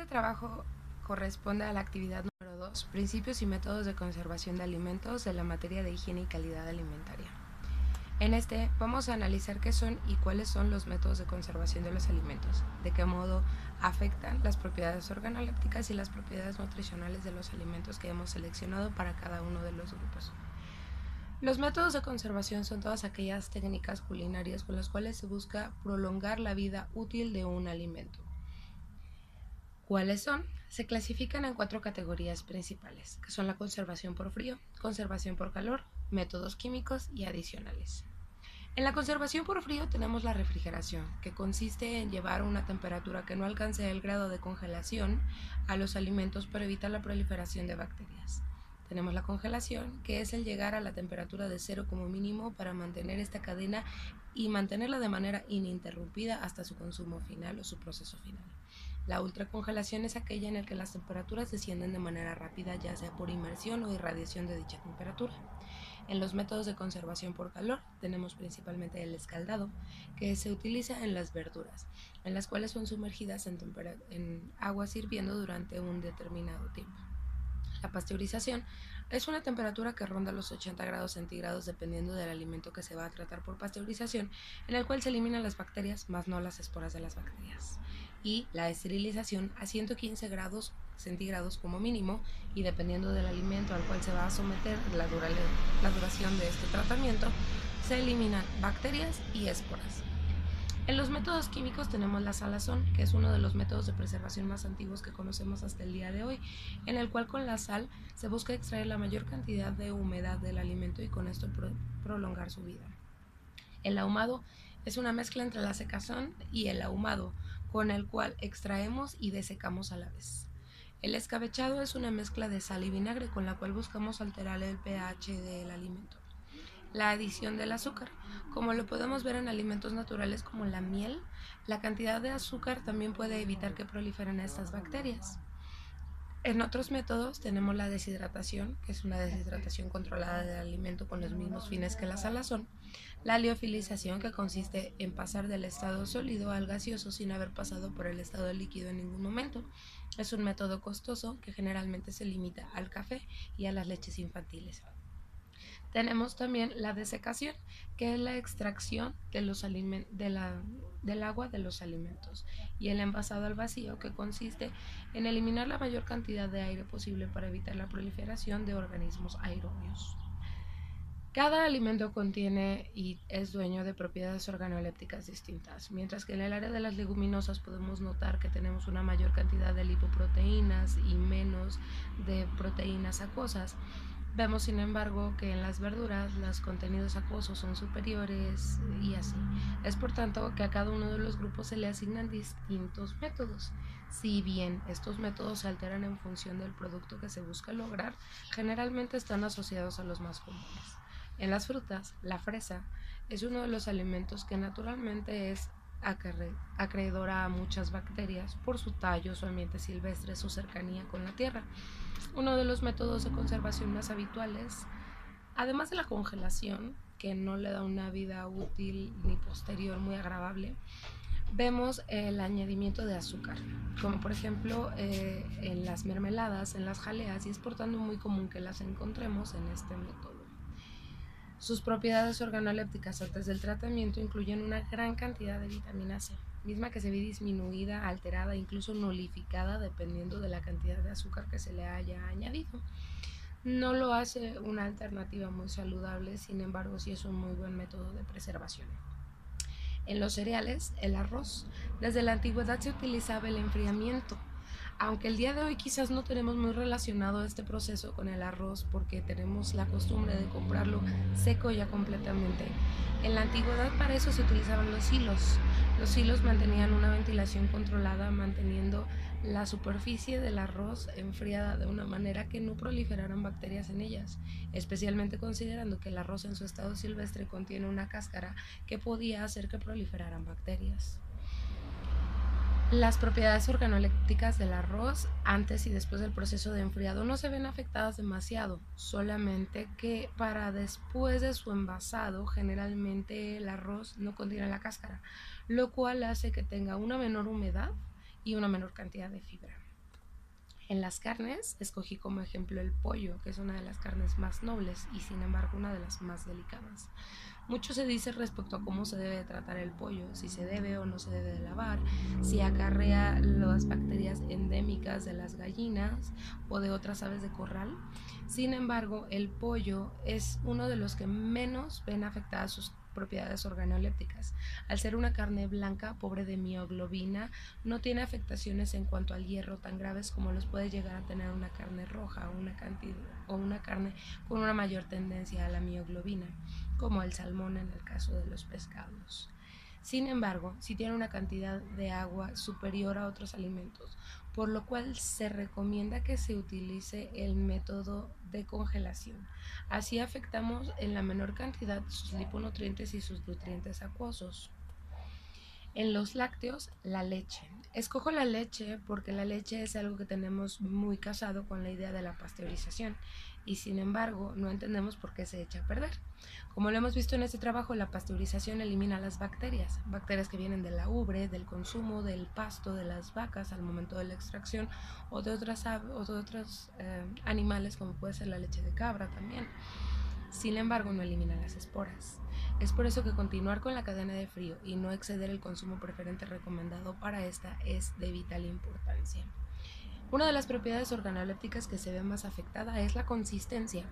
Este trabajo corresponde a la actividad número 2, principios y métodos de conservación de alimentos de la materia de higiene y calidad alimentaria. En este vamos a analizar qué son y cuáles son los métodos de conservación de los alimentos, de qué modo afectan las propiedades organolépticas y las propiedades nutricionales de los alimentos que hemos seleccionado para cada uno de los grupos. Los métodos de conservación son todas aquellas técnicas culinarias con las cuales se busca prolongar la vida útil de un alimento. ¿Cuáles son? Se clasifican en 4 categorías principales, que son la conservación por frío, conservación por calor, métodos químicos y adicionales. En la conservación por frío tenemos la refrigeración, que consiste en llevar una temperatura que no alcance el grado de congelación a los alimentos para evitar la proliferación de bacterias. Tenemos la congelación, que es el llegar a la temperatura de 0 como mínimo para mantener esta cadena y mantenerla de manera ininterrumpida hasta su consumo final o su proceso final. La ultracongelación es aquella en la que las temperaturas descienden de manera rápida, ya sea por inmersión o irradiación de dicha temperatura. En los métodos de conservación por calor tenemos principalmente el escaldado, que se utiliza en las verduras, en las cuales son sumergidas en agua hirviendo durante un determinado tiempo. La pasteurización es una temperatura que ronda los 80 grados centígrados dependiendo del alimento que se va a tratar por pasteurización, en el cual se eliminan las bacterias, más no las esporas de las bacterias. Y la esterilización a 115 grados centígrados como mínimo, y dependiendo del alimento al cual se va a someter la duración de este tratamiento, se eliminan bacterias y esporas. En los métodos químicos tenemos la salazón, que es uno de los métodos de preservación más antiguos que conocemos hasta el día de hoy, en el cual con la sal se busca extraer la mayor cantidad de humedad del alimento y con esto prolongar su vida. El ahumado es una mezcla entre la secazón y el ahumado, con el cual extraemos y desecamos a la vez. El escabechado es una mezcla de sal y vinagre con la cual buscamos alterar el pH del alimento. La adición del azúcar. Como lo podemos ver en alimentos naturales como la miel, la cantidad de azúcar también puede evitar que proliferen estas bacterias. En otros métodos tenemos la deshidratación, que es una deshidratación controlada del alimento con los mismos fines que la salazón. La liofilización, que consiste en pasar del estado sólido al gaseoso sin haber pasado por el estado líquido en ningún momento. Es un método costoso que generalmente se limita al café y a las leches infantiles. Tenemos también la desecación, que es la extracción de los del agua de los alimentos, y el envasado al vacío, que consiste en eliminar la mayor cantidad de aire posible para evitar la proliferación de organismos aerobios. Cada alimento contiene y es dueño de propiedades organolépticas distintas, mientras que en el área de las leguminosas podemos notar que tenemos una mayor cantidad de lipoproteínas y menos de proteínas acuosas. Vemos, sin embargo, que en las verduras los contenidos acuosos son superiores y así. Es por tanto que a cada uno de los grupos se le asignan distintos métodos. Si bien estos métodos se alteran en función del producto que se busca lograr, generalmente están asociados a los más comunes. En las frutas, la fresa es uno de los alimentos que naturalmente es acreedora a muchas bacterias por su tallo, su ambiente silvestre, su cercanía con la tierra. Uno de los métodos de conservación más habituales, además de la congelación, que no le da una vida útil ni posterior muy agradable, vemos el añadimiento de azúcar, como por ejemplo en las mermeladas, en las jaleas, y es por tanto muy común que las encontremos en este método. Sus propiedades organolépticas antes del tratamiento incluyen una gran cantidad de vitamina C, misma que se ve disminuida, alterada, incluso nulificada dependiendo de la cantidad de azúcar que se le haya añadido. No lo hace una alternativa muy saludable, sin embargo sí es un muy buen método de preservación. En los cereales, el arroz. Desde la antigüedad se utilizaba el enfriamiento, aunque el día de hoy quizás no tenemos muy relacionado este proceso con el arroz porque tenemos la costumbre de comprarlo seco ya completamente. En la antigüedad para eso se utilizaban los hilos. Los hilos mantenían una ventilación controlada, manteniendo la superficie del arroz enfriada de una manera que no proliferaran bacterias en ellas, especialmente considerando que el arroz en su estado silvestre contiene una cáscara que podía hacer que proliferaran bacterias. Las propiedades organolépticas del arroz antes y después del proceso de enfriado no se ven afectadas demasiado, solamente que para después de su envasado generalmente el arroz no contiene la cáscara, lo cual hace que tenga una menor humedad y una menor cantidad de fibra. En las carnes, escogí como ejemplo el pollo, que es una de las carnes más nobles y sin embargo una de las más delicadas. Mucho se dice respecto a cómo se debe tratar el pollo, si se debe o no se debe de lavar, si acarrea las bacterias endémicas de las gallinas o de otras aves de corral. Sin embargo, el pollo es uno de los que menos ven afectadas sus propiedades organolépticas. Al ser una carne blanca, pobre de mioglobina, no tiene afectaciones en cuanto al hierro tan graves como los puede llegar a tener una carne roja o una carne con una mayor tendencia a la mioglobina, como el salmón en el caso de los pescados. Sin embargo, si tiene una cantidad de agua superior a otros alimentos, por lo cual se recomienda que se utilice el método de congelación. Así afectamos en la menor cantidad sus liponutrientes y sus nutrientes acuosos. En los lácteos, la leche. Escojo la leche porque la leche es algo que tenemos muy casado con la idea de la pasteurización y sin embargo no entendemos por qué se echa a perder. Como lo hemos visto en este trabajo, la pasteurización elimina las bacterias, bacterias que vienen de la ubre, del consumo, del pasto, de las vacas al momento de la extracción o de otros animales como puede ser la leche de cabra también. Sin embargo, no elimina las esporas. Es por eso que continuar con la cadena de frío y no exceder el consumo preferente recomendado para esta es de vital importancia. Una de las propiedades organolépticas que se ve más afectada es la consistencia,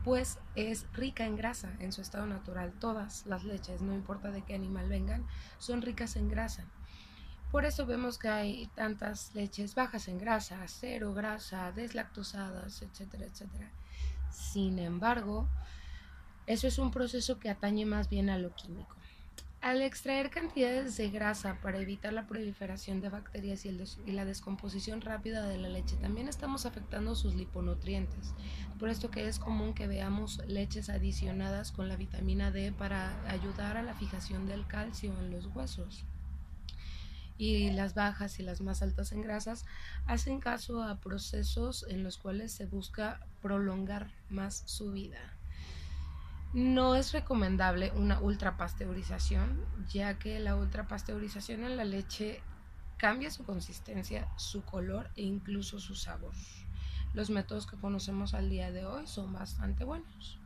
pues es rica en grasa en su estado natural. Todas las leches, no importa de qué animal vengan, son ricas en grasa. Por eso vemos que hay tantas leches bajas en grasa, cero grasa, deslactosadas, etcétera, etcétera. Sin embargo, eso es un proceso que atañe más bien a lo químico. Al extraer cantidades de grasa para evitar la proliferación de bacterias y la descomposición rápida de la leche, también estamos afectando sus liponutrientes. Por esto que es común que veamos leches adicionadas con la vitamina D para ayudar a la fijación del calcio en los huesos. Y las bajas y las más altas en grasas hacen caso a procesos en los cuales se busca prolongar más su vida. No es recomendable una ultrapasteurización, ya que la ultrapasteurización en la leche cambia su consistencia, su color e incluso su sabor. Los métodos que conocemos al día de hoy son bastante buenos.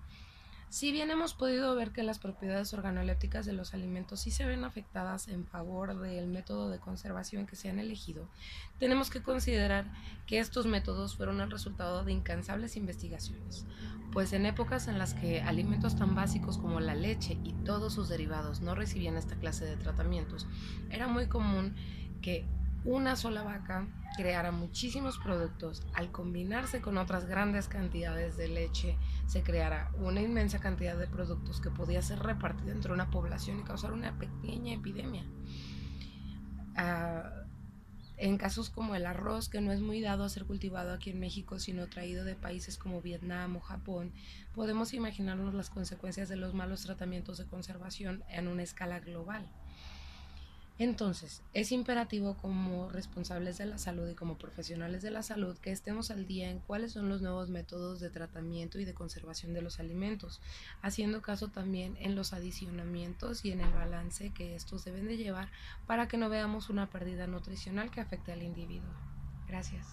Si bien hemos podido ver que las propiedades organolépticas de los alimentos sí se ven afectadas en favor del método de conservación que se han elegido, tenemos que considerar que estos métodos fueron el resultado de incansables investigaciones, pues en épocas en las que alimentos tan básicos como la leche y todos sus derivados no recibían esta clase de tratamientos, era muy común que una sola vaca creara muchísimos productos. Al combinarse con otras grandes cantidades de leche, se creara una inmensa cantidad de productos que podía ser repartida entre una población y causar una pequeña epidemia. En casos como el arroz, que no es muy dado a ser cultivado aquí en México, sino traído de países como Vietnam o Japón, podemos imaginarnos las consecuencias de los malos tratamientos de conservación en una escala global. Entonces, es imperativo como responsables de la salud y como profesionales de la salud que estemos al día en cuáles son los nuevos métodos de tratamiento y de conservación de los alimentos, haciendo caso también en los adicionamientos y en el balance que estos deben de llevar para que no veamos una pérdida nutricional que afecte al individuo. Gracias.